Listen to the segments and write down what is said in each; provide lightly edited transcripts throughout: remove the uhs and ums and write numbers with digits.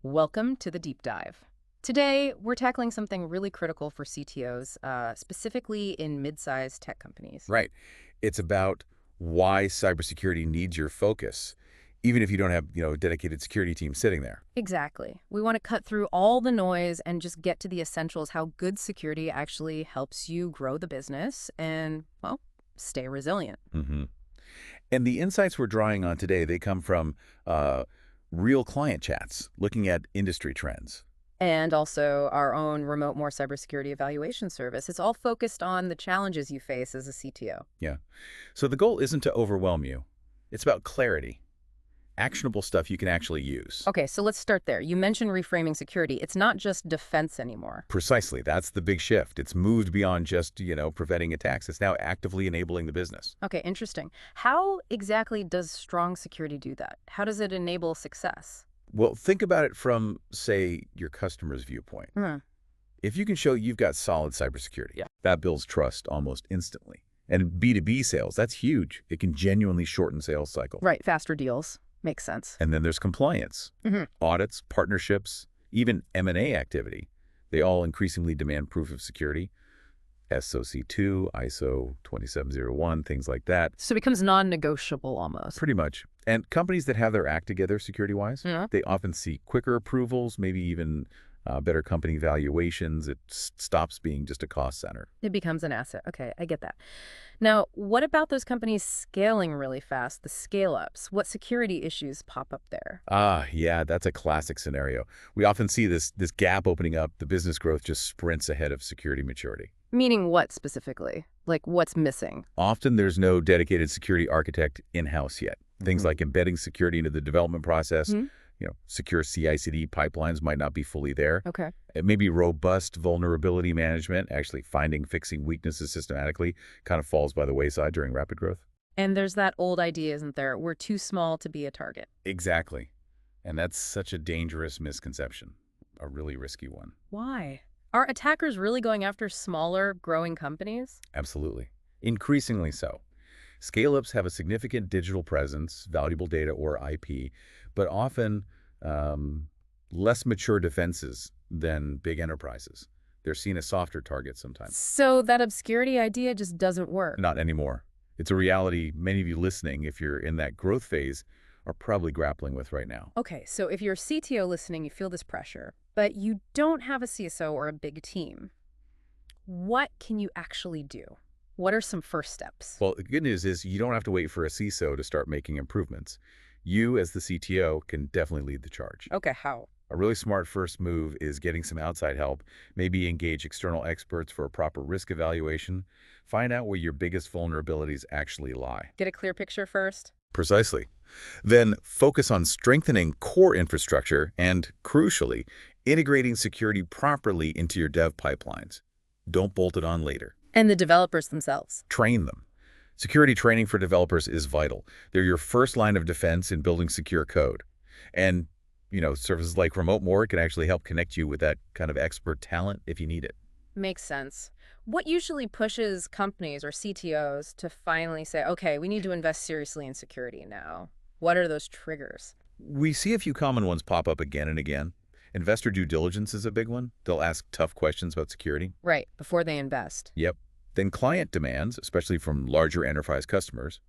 Welcome to the deep dive. Today, we're tackling something really critical for CTOs, specifically in mid-sized tech companies. Right. It's about why cybersecurity needs your focus, even if you don't have, a dedicated security team sitting there. Exactly. We want to cut through all the noise and just get to the essentials, how good security actually helps you grow the business and, well, stay resilient. hmm And the insights we're drawing on today, they come from real client chats, looking at industry trends. And also our own RemoteMore cybersecurity evaluation service. It's all focused on the challenges you face as a CTO. Yeah. So the goal isn't to overwhelm you. It's about clarity, actionable stuff you can actually use. Okay, so let's start there. You mentioned reframing security. It's not just defense anymore. Precisely. That's the big shift. It's moved beyond just, preventing attacks. It's now actively enabling the business. Okay, interesting. How exactly does strong security do that? How does it enable success? Well, think about it from, say, your customer's viewpoint. Hmm. If you can show you've got solid cybersecurity, Yeah. that builds trust almost instantly. And B2B sales, that's huge. It can genuinely shorten sales cycle. Right, faster deals. Makes sense. And then there's compliance, audits, partnerships, even M&A activity. They all increasingly demand proof of security. SOC2, ISO 2701, things like that. So it becomes non-negotiable almost. Pretty much. And companies that have their act together security-wise, Yeah. they often see quicker approvals, maybe even better company valuations. It stops being just a cost center. It becomes an asset. Okay, I get that. Now, what about those companies scaling really fast, the scale-ups? What security issues pop up there? Yeah, that's a classic scenario. We often see this gap opening up. The business growth just sprints ahead of security maturity. Meaning what specifically? Like what's missing? Often there's no dedicated security architect in-house yet. Things like embedding security into the development process, Mhm. secure CI/CD pipelines might not be fully there. Okay. It may be robust vulnerability management, actually fixing weaknesses systematically, kind of falls by the wayside during rapid growth. And there's that old idea, isn't there? We're too small to be a target. Exactly. And that's such a dangerous misconception, a really risky one. Why? Are attackers really going after smaller, growing companies? Absolutely. Increasingly so. Scale-ups have a significant digital presence, valuable data or IP, but often less mature defenses than big enterprises. They're seen as softer targets sometimes. So that obscurity idea just doesn't work. Not anymore. It's a reality many of you listening, if you're in that growth phase, are probably grappling with right now. Okay, so if you're a CTO listening, you feel this pressure, but you don't have a CSO or a big team. What can you actually do? What are some first steps? Well, the good news is you don't have to wait for a CISO to start making improvements. You, as the CTO, can definitely lead the charge. Okay, how? A really smart first move is getting some outside help, maybe engage external experts for a proper risk evaluation. Find out where your biggest vulnerabilities actually lie. Get a clear picture first? Precisely. Then focus on strengthening core infrastructure and, crucially, integrating security properly into your dev pipelines. Don't bolt it on later. And the developers themselves. Train them. Security training for developers is vital. They're your first line of defense in building secure code. And, services like RemoteMore can actually help connect you with that kind of expert talent if you need it. Makes sense. What usually pushes companies or CTOs to finally say, okay, we need to invest seriously in security now? What are those triggers? We see a few common ones pop up again and again. Investor due diligence is a big one. They'll ask tough questions about security. Right, before they invest. Yep. Then client demands, especially from larger enterprise customers.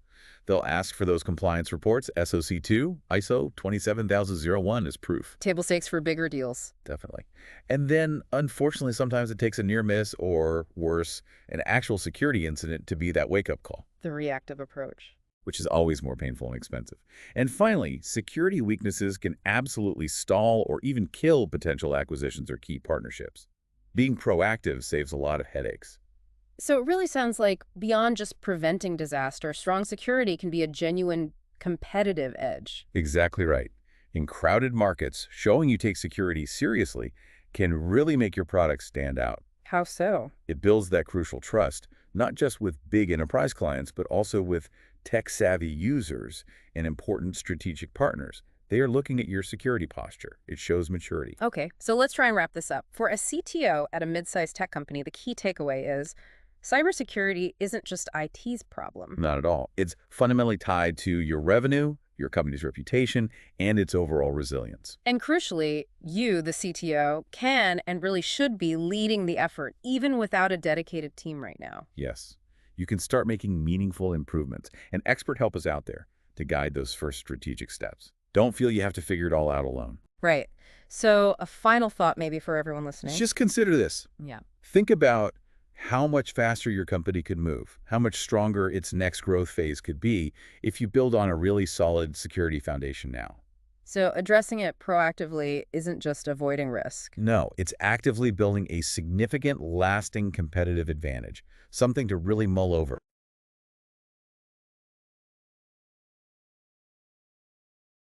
They'll ask for those compliance reports, SOC2, ISO 27001 as proof. Table stakes for bigger deals. Definitely. And then, unfortunately, sometimes it takes a near miss or, worse, an actual security incident to be that wake-up call, The reactive approach. which is always more painful and expensive. And finally, security weaknesses can absolutely stall or even kill potential acquisitions or key partnerships. Being proactive saves a lot of headaches. So it really sounds like beyond just preventing disaster, strong security can be a genuine competitive edge. Exactly right. In crowded markets, showing you take security seriously can really make your product stand out. How so? It builds that crucial trust, not just with big enterprise clients, but also with tech-savvy users and important strategic partners. They are looking at your security posture. It shows maturity. Okay, so let's try and wrap this up. For a CTO at a mid-sized tech company, the key takeaway is cybersecurity isn't just IT's problem. Not at all. It's fundamentally tied to your revenue, your company's reputation, and its overall resilience. And crucially, you, the CTO, can and really should be leading the effort, even without a dedicated team right now. Yes, you can start making meaningful improvements, and expert help is out there to guide those first strategic steps. Don't feel you have to figure it all out alone. Right. So a final thought maybe for everyone listening. Just consider this. Yeah. Think about how much faster your company could move, how much stronger its next growth phase could be if you build on a really solid security foundation now. So addressing it proactively isn't just avoiding risk. No, it's actively building a significant, lasting competitive advantage, something to really mull over.